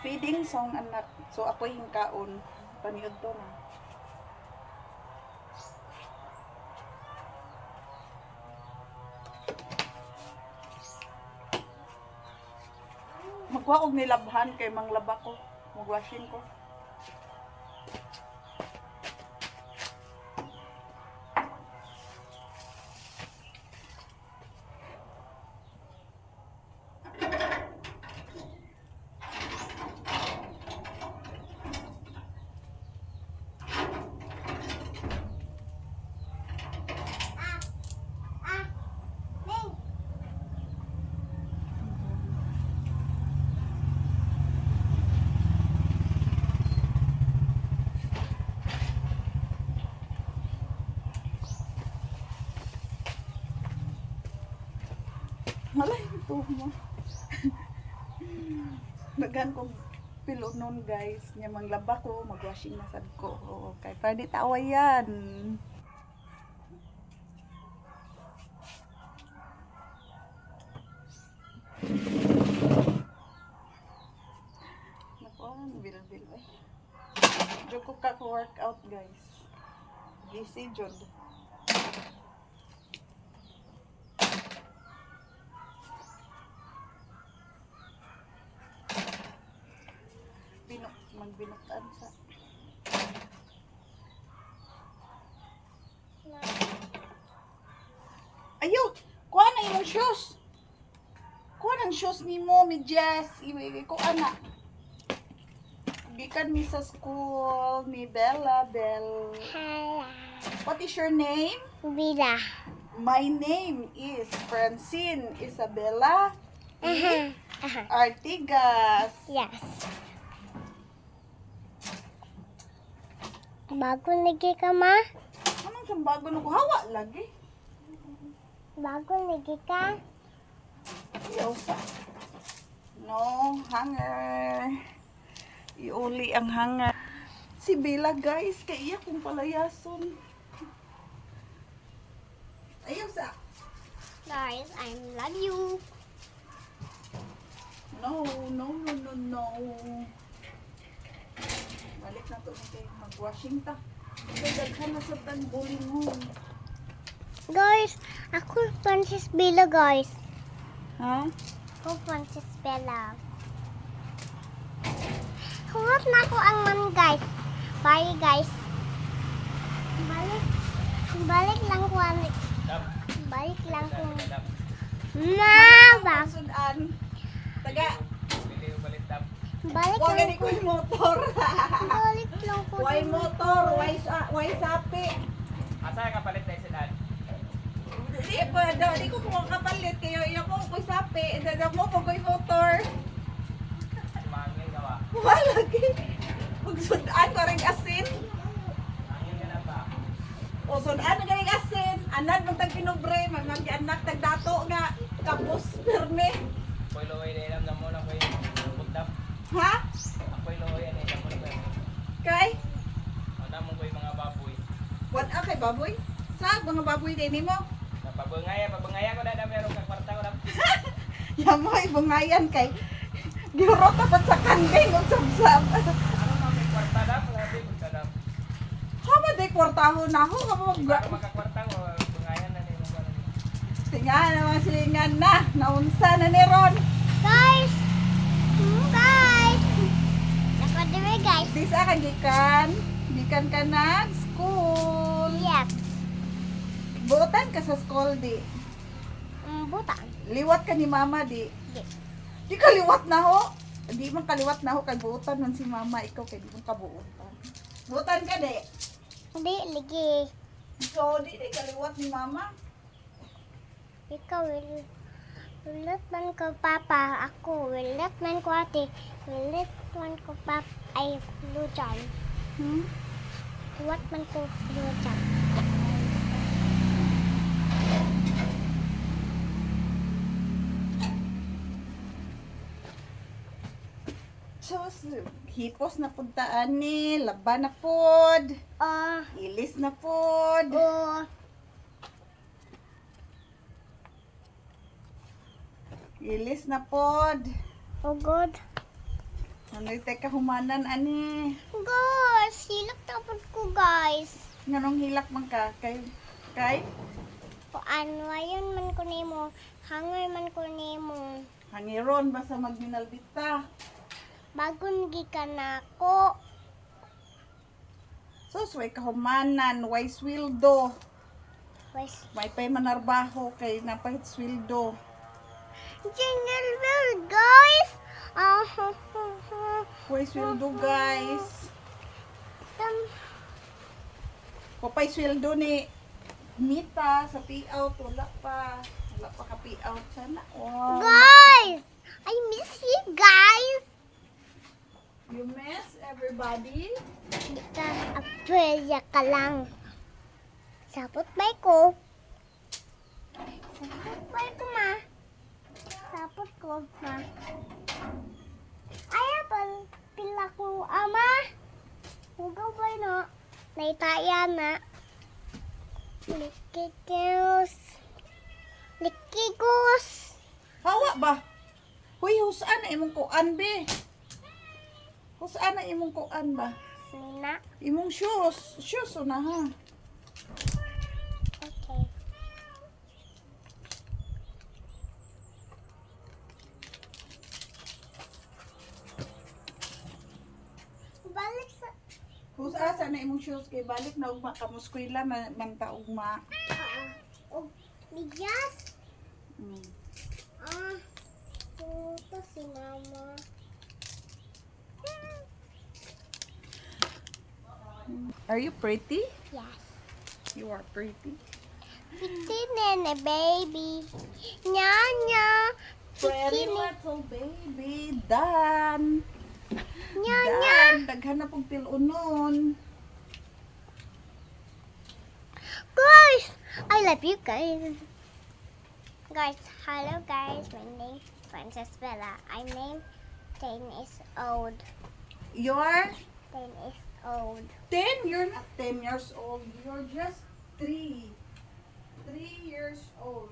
feeding song anak. So ako hingkaon paniud to na. Magwa og nilabhan kay manglaba ko. Magwashing ko. Malay ito mo. Nagan kong pilo nun guys. Nya manglaba ko, magwashing na sad ko. Okay, para di tawayan. Nako, bil-bil eh. Diyo ko workout guys. Busy jod. Magbinutan sa ayo, kuha na imong shoes. Kuha ng shoes nimo, medyas. Kuha na. Gikan mi sa school ni Bella Bell. Hello. What is your name? Vida. My name is Francine Isabella Artigas. Yes. Bago lagi ka, ma? Anong siyang bago na hawa lagi? Bago lagi ka? Yosa. No, hanger. Iuli ang hanger. Si Bella guys, kaya kong palayason. Ayaw sa. Guys, I love you. No. Balik na to kay mag-washing ta. Daghan na sa tan bowling mo. Guys, ako Princess Bella, guys. Ha? Ako Princess Bella. Huwag na ako ang man, guys. Bye, guys. Balik lang ko. Balik lang ko. Ma, Sudan. Taga. balik Wag lang gani ko. ko yung motor. Balik lang ko. Why motor? Why sapi? Asa ka palit tayo sila? Di ko kumakapalit kayo. Iyo ko ko'y sapi. Dadak mo ko ko'y motor. Mangin ka ba? Malagi. Magsudan ko rin asin. Mangin ka na ba? O sudan na rin asin. Anad mong tagpinubre. Mag-anak tagdato nga. Kapos perme. Ako'y loy na ilam na mo na ako'y putap. Ha? Ako'y loy na ilam mo na ako'y. Kay? Wala mo ko'y mga baboy. What kay baboy? Sa mga baboy din mo? Pabangaya ko na meron kang kwarta ko na. Yamo ibungayan kay giuro tapat sa kanding ug sabsab. Ano na may kwarta na? Grabe kung ka na. Hama day kwartaho na ho Para makakwarta ko, bangayan na nila ko. Tingan naman silingan na. Naunsa na ni Ron. Guys! Guys! Nakadiri, guys. Di sa kang gikan. Gikan ka na school. Yes. Buotan ka sa school di. Butang. Liwat ka ni mama di. Yes. Di ka liwat na ho. Di man kaliwat na ho kay buotan man si mama ikaw kay di man ka buotan. Buotan ka di. Hindi, lagi. So di kaliwat ni mama. Ikaw, wilit man ko papa. Ako, wilit man ko ate. Wilit man ko papa. Ay, lujan. Wilit man ko lujan. Sus, hipos na puntaan ni, laban na pod. Ilis na pod. Ilis na pod. Oh, good. Ano yung teka humanan, ani? Guys, hilak tapos ko guys. Nganong hilak man ka? Kay? O ano, ayun man ko nimo. Hangar man ko nimo. Hangiron, basta magminalbita. Bagon gikan ako. Sus, way kahumanan, way sweldo. Wes, May pay manarbaho kay napahit sweldo. jingle bell guys. Way sweldo, guys. Papay sweldo ni Mita sa payout, wala pa ka payout sana. Wow. Guys, I miss you guys. You miss everybody? Ika, apelya ka lang. Sapot ba ko? Sapot ba ko, ma? Sapot ko, ma. Ay, pila ko, ama. Hugaw ba no? Naitaya na. Likikos. Likikos. Hawa ba? Huy, husaan na imong kuan, be. Husaan na imong kuan ba? Sina. Imong shoes. Shoes na ha. Okay. Balik sa... Husasa na imong shoes kay balik na ugma kamuskwila man ta ugma. Oh, bigas. Mm. Puto si mama. Are you pretty? Yes. You are pretty. Pretty nene baby. Nya. Pretty little baby. Dan. Nya. Dan. Daghan na pong tilunon. Guys, I love you guys. Guys, hello guys. My name is Princess Bella. I'm named 10 is old. You're 10 is old. 10? You're not 10 years old. You're just 3. 3 years old.